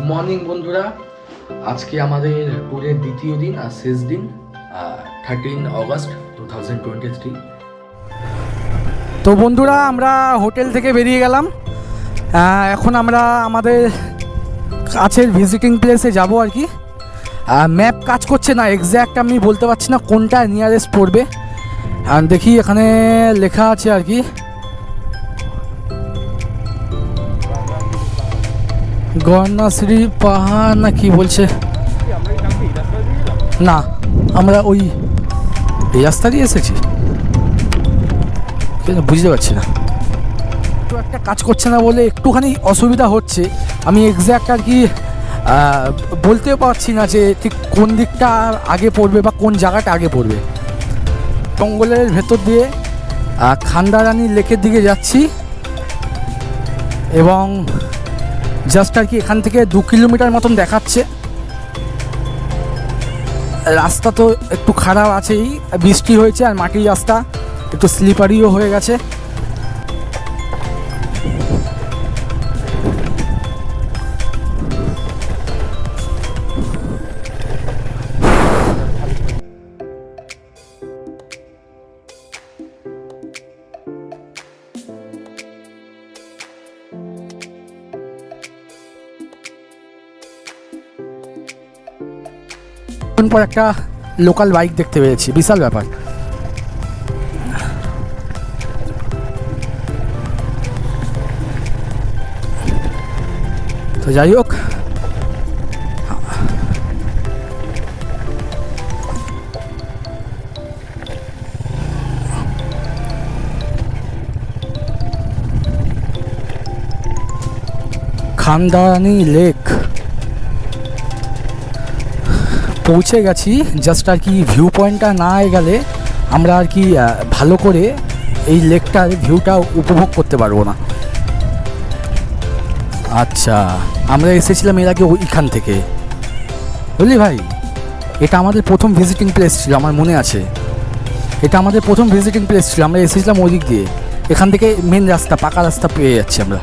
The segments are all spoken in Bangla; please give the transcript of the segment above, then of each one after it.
মর্নিং বন্ধুরা, আজকে আমাদের ট্যুরের দ্বিতীয় দিন আর শেষ দিন, 13 অগস্ট 2023। তো বন্ধুরা, আমরা হোটেল থেকে বেরিয়ে গেলাম। এখন আমরা আমাদের কাছের ভিজিটিং প্লেসে যাব আর কি। ম্যাপ কাজ করছে না, এক্স্যাক্ট আমি বলতে পারছি না কোনটা নিয়ারেস্ট পড়বে। দেখি এখানে লেখা আছে আর কি, গর্ণাশ্রী পাহাড় না কি বলছে। না, আমরা ওই এই রাস্তা দিয়ে এসেছি, বুঝতে পারছি না। তো একটা কাজ করছে না বলে একটুখানি অসুবিধা হচ্ছে। আমি এক্স্যাক্ট আর কি বলতেও পারছি না যে ঠিক কোন দিকটা আগে পড়বে বা কোন জায়গাটা আগে পড়বে। জঙ্গলের ভেতর দিয়ে খান্ডারানী লেকের দিকে যাচ্ছি এবং জাস্ট আর কি এখান থেকে 2 কিলোমিটার মতন দেখাচ্ছে। রাস্তা তো একটু খারাপ আছেই, বৃষ্টি হয়েছে আর মাটির রাস্তা একটু স্লিপারিও হয়ে গেছে। পর একটা লোকাল বাইক দেখতে পেয়েছি, বিশাল ব্যাপার। তো যাই হোক, খান্ডারানী লেক পৌঁছে গেছি। জাস্ট আর কি ভিউ পয়েন্টটা না গেলে আমরা আর কি ভালো করে এই লেকটার ভিউটা উপভোগ করতে পারবো না। আচ্ছা, আমরা এসেছিলাম এর আগে ওইখান থেকে, বুঝলি ভাই। এটা আমাদের প্রথম ভিজিটিং প্লেস ছিল, আমার মনে আছে। এটা আমাদের প্রথম ভিজিটিং প্লেস ছিল, আমরা এসেছিলাম ওই দিক দিয়ে। এখান থেকে মেন রাস্তা, পাকা রাস্তা পেয়ে যাচ্ছি আমরা।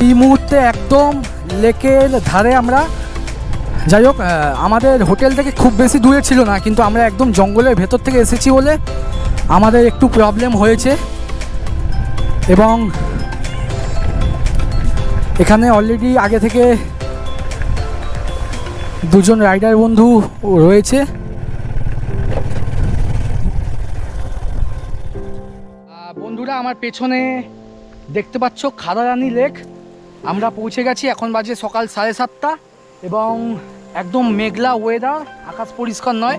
এই মুহূর্তে একদম লেকের ধারে আমরা। যাই হোক, আমাদের হোটেল থেকে খুব বেশি দূরে ছিল না, কিন্তু আমরা একদম জঙ্গলের ভেতর থেকে এসেছি বলে আমাদের একটু প্রবলেম হয়েছে। এবং এখানে অলরেডি আগে থেকে 2জন রাইডার বন্ধু রয়েছে। বন্ধুরা, আমার পেছনে দেখতে পাচ্ছ খান্ডারানী লেক। আমরা পৌঁছে গেছি, এখন বাজে সকাল 7:30 এবং একদম মেঘলা ওয়েদার, আকাশ পরিষ্কার নয়,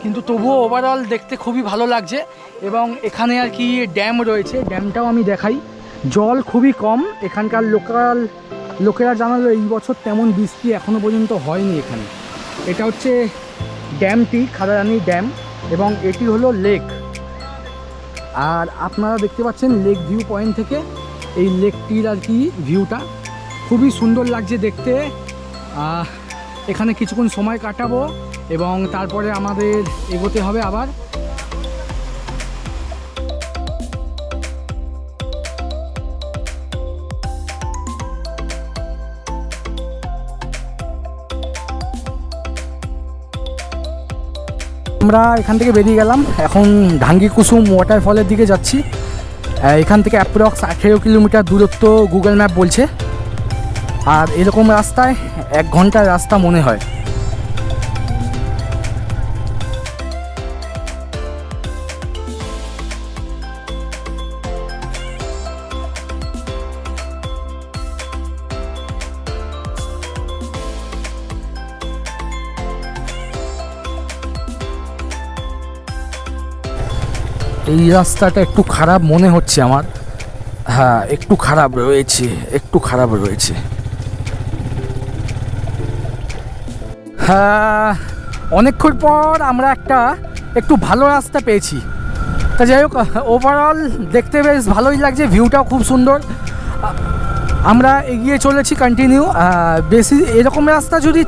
কিন্তু তবুও ওভারঅল দেখতে খুবই ভালো লাগছে। এবং এখানে আর কি ড্যাম রয়েছে, ড্যামটাও আমি দেখাই। জল খুবই কম, এখানকার লোকাল লোকেরা জানালো এই বছর তেমন বৃষ্টি এখনও পর্যন্ত হয়নি এখানে। এটা হচ্ছে ড্যামটি, খান্ডারানী ড্যাম, এবং এটি হলো লেক। আর আপনারা দেখতে পাচ্ছেন লেক ভিউ পয়েন্ট থেকে এই লেকটির আর কি ভিউটা খুবই সুন্দর লাগছে দেখতে। এখানে কিছুক্ষণ সময় কাটাবো এবং তারপরে আমাদের এগোতে হবে আবার। আমরা এখান থেকে বেরিয়ে গেলাম, এখন ঢাঙ্গিকুসুম ওয়াটারফলের দিকে যাচ্ছি। এখান থেকে অ্যাপ্রক্স 18 কিলোমিটার দূরত্ব গুগল ম্যাপ বলছে। আর এরকম রাস্তায় 1 ঘন্টার রাস্তা মনে হয়। এই রাস্তাটা একটু খারাপ মনে হচ্ছে আমার। হ্যাঁ, একটু খারাপ রয়েছে, একটু খারাপ রয়েছে। হ্যাঁ, অনেকক্ষণ পর আমরা একটু ভালো রাস্তা পেয়েছি। তা যাই হোক, ওভারঅল দেখতে বেশ ভালোই লাগছে, ভিউটাও খুব সুন্দর। আমরা এগিয়ে চলেছি কন্টিনিউ। বেশি এরকম রাস্তা যদি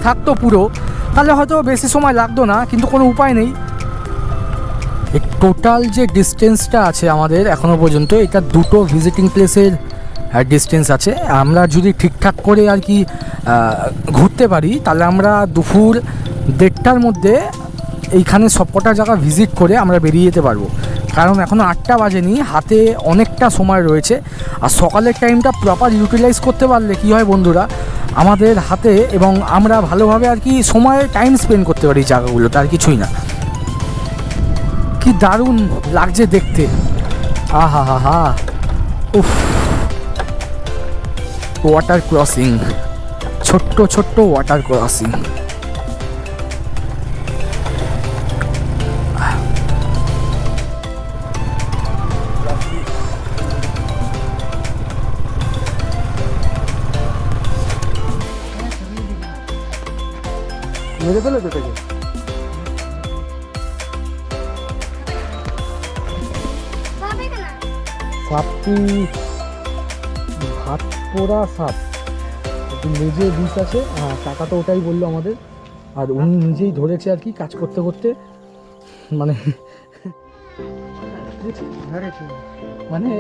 থাকতো পুরো, তাহলে হয়তো বেশি সময় লাগতো না, কিন্তু কোনো উপায় নেই। এই টোটাল যে ডিস্টেন্সটা আছে আমাদের এখনো পর্যন্ত, এটা দুটো ভিজিটিং প্লেসের ডিস্টেন্স আছে। আমরা যদি ঠিকঠাক করে আর কি ঘুরতে পারি, তাহলে আমরা দুপুর 1:30টার মধ্যে এইখানে সবকটা জায়গা ভিজিট করে আমরা বেরিয়ে যেতে পারবো। কারণ এখনও 8টা বাজেনি, হাতে অনেকটা সময় রয়েছে। আর সকালের টাইমটা প্রপার ইউটিলাইজ করতে পারলে কী হয় বন্ধুরা, আমাদের হাতে এবং আমরা ভালোভাবে আর কি সময় টাইম স্পেন্ড করতে পারি এই জায়গাগুলোতে, আর কিছুই না। কি দারুণ লাগছে দেখতে, আহা হা হা। উফ, ওয়াটার ক্রসিং, ছোট্ট ছোট্ট ওয়াটার ক্রসিং। মেরে ফেলেছে থেকে সাপটি ভাত পোড়া সাপ, একটু লেজে বিষ আছে। হ্যাঁ, টাকা তো ওটাই বললো আমাদের। আর উনি নিজেই ধরেছে আর কি, কাজ করতে করতে, মানে মানে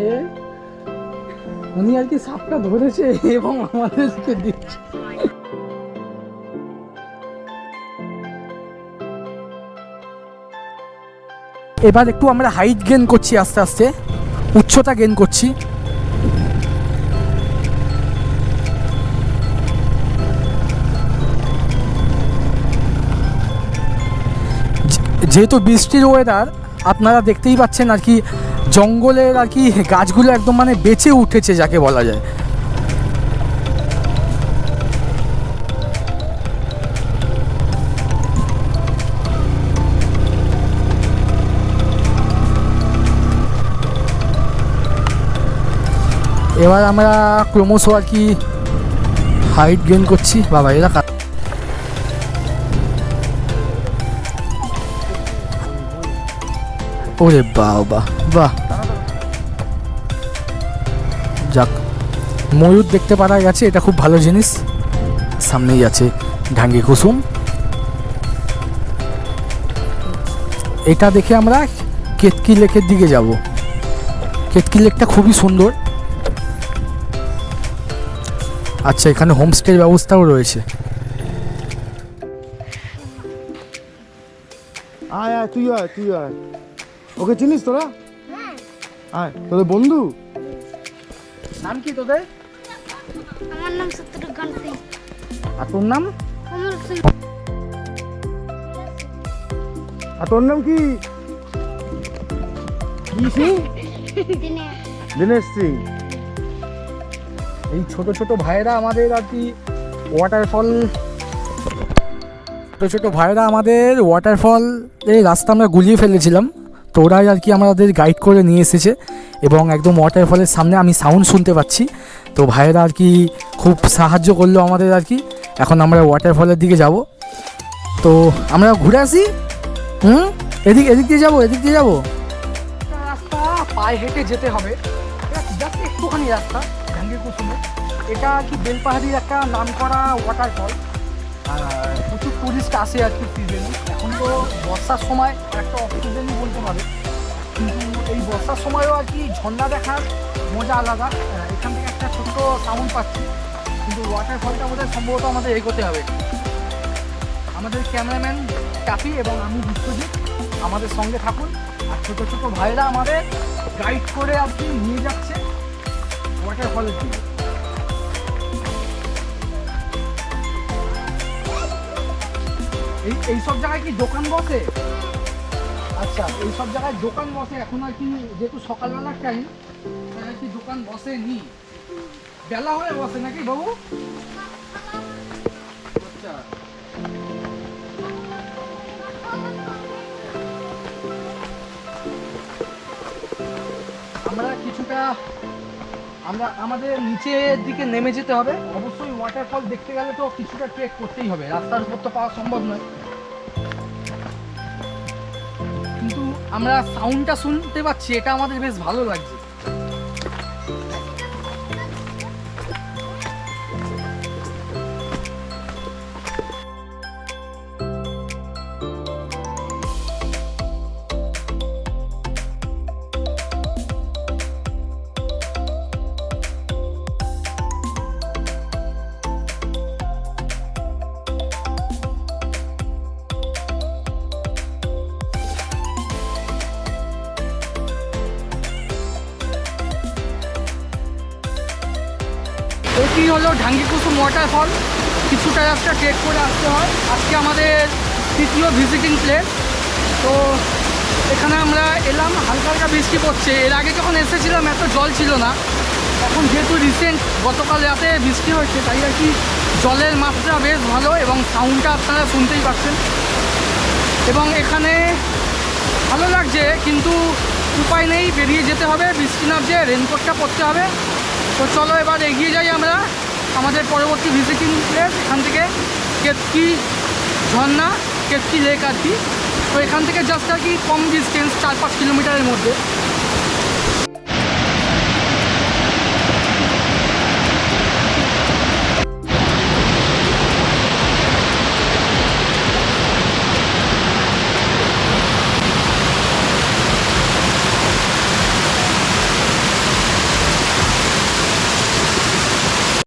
উনি আর কি সাপটা ধরেছে এবং আমাদেরকে দিচ্ছে। এবার একটু আমরা হাইট গেন করছি, আস্তে আস্তে উচ্চতা গেন করছি। যেহেতু বৃষ্টির ওয়েদার, আপনারা দেখতেই পাচ্ছেন আর কি, জঙ্গলের আর কি গাছগুলো একদম মানে বেঁচে উঠেছে যাকে বলা যায়। এবার আমরা ক্রমশ আর কি হাইট গেইন করছি। বাবা এরা ওরে বাবা, বাহ, যাক ময়ূর দেখতে পারা গেছে, এটা খুব ভালো জিনিস। সামনেই আছে ঢাঙ্গি কুসুম, এটা দেখে আমরা কেতকি লেকের দিকে যাব। কেতকি লেকটা খুবই সুন্দর। আচ্ছা, এখানে হোমস্টের ব্যবস্থাও রয়েছে। আয় আয়, তুই আয়, তুই আয়। ওকে চিনিস তোরা? আয়, তোদের বন্ধু? নাম কি তোদের? আমার নাম শত্রুঘ্ন সিং। আর তোর নাম? কমল সিং। আর তোর নাম কি? কি সিং? দিনেশ। দিনেশ সিং। এই ছোট ছোট ভাইয়েরা আমাদের আর কি ওয়াটারফল, ছোট ছোট ভাইয়েরা আমাদের ওয়াটারফল এই রাস্তা আমরা গুলিয়ে ফেলেছিলাম, তো ওরাই আর কি আমাদের গাইড করে নিয়ে এসেছে। এবং একদম ওয়াটারফলের সামনে আমি সাউন্ড শুনতে পাচ্ছি, তো ভাইয়েরা আর কি খুব সাহায্য করলো আমাদের আর কি। এখন আমরা ওয়াটারফলের দিকে যাব, তো আমরা ঘুরে আসি। এদিক দিয়ে যাবো, এদিক দিয়ে যাবো। রাস্তা পায়ে হেঁটে যেতে হবে, জাস্ট একটুখানি রাস্তা ঢাঙ্গি কুসুমে। এটা আর কি বেলপাহাড়ির একটা নাম করা ওয়াটারফল। প্রচুর টুরিস্ট আসে আর কি সিজনে। এখন তো বর্ষার সময় একটা অফ সিজনই বলতে পারে, কিন্তু এই বর্ষার সময়ও আর কি ঝর্ণা দেখার মজা আলাদা। এখান থেকে একটা ছোট্ট সাউন্ড পাচ্ছি, কিন্তু ওয়াটারফলটা বোধহয় সম্ভবত আমাদের এগোতে হবে। আমাদের ক্যামেরাম্যান টাফি এবং আমি বিশ্বজিৎ আমাদের সঙ্গে থাকুন, আর ছোটো ছোটো ভাইরা আমাদের গাইড করে আর কি নিয়ে যাচ্ছে ওয়াটারফলের দিকে। এই সব জায়গায় কি দোকান বসে? আচ্ছা, এই সব জায়গায় দোকান বসে এখন আর কি, যেহেতু সকালবেলার টাইম, তাই আর কি দোকান বসেনি, বেলা হয়ে বসে নাকি বাবু? আচ্ছা, আমরা কিছুটা আমাদের নিচের দিকে নেমে যেতে হবে। অবশ্যই ওয়াটারফল দেখতে গেলে তো কিছুটা ট্রেক করতেই হবে, রাস্তার উপর তো পাওয়া সম্ভব নয়। কিন্তু আমরা সাউন্ডটা শুনতে পাচ্ছি, এটা আমাদের বেশ ভালো লাগছে। এটি হলো ঢাঙ্গিকুসুম ওয়াটারফল। কিছুটা রাস্তা ট্রেক করে আসতে হয়। আজকে আমাদের তৃতীয় ভিজিটিং প্লেস। তো এখানে আমরা এলাম, হালকা হালকা বৃষ্টি পড়ছে। এর আগে যখন এসেছিলাম এত জল ছিল না। এখন যেহেতু রিসেন্ট গতকাল রাতে বৃষ্টি হয়েছে, তাই আর কি জলের মাত্রা বেশ ভালো এবং সাউন্ডটা আপনারা শুনতেই পাচ্ছেন। এবং এখানে ভালো লাগছে, কিন্তু উপায় নেই, বেরিয়ে যেতে হবে। বৃষ্টি নামছে, রেনকোটটা পরতে হবে। তো চলো এবার এগিয়ে যাই আমরা আমাদের পরবর্তী ভিজিটিং প্লেস। এখান থেকে কেতকি ঝর্ণা, কেতকি লেক আর কি। তো এখান থেকে জাস্ট আর কি কম ডিস্টেন্স, 4-5 কিলোমিটারের মধ্যে।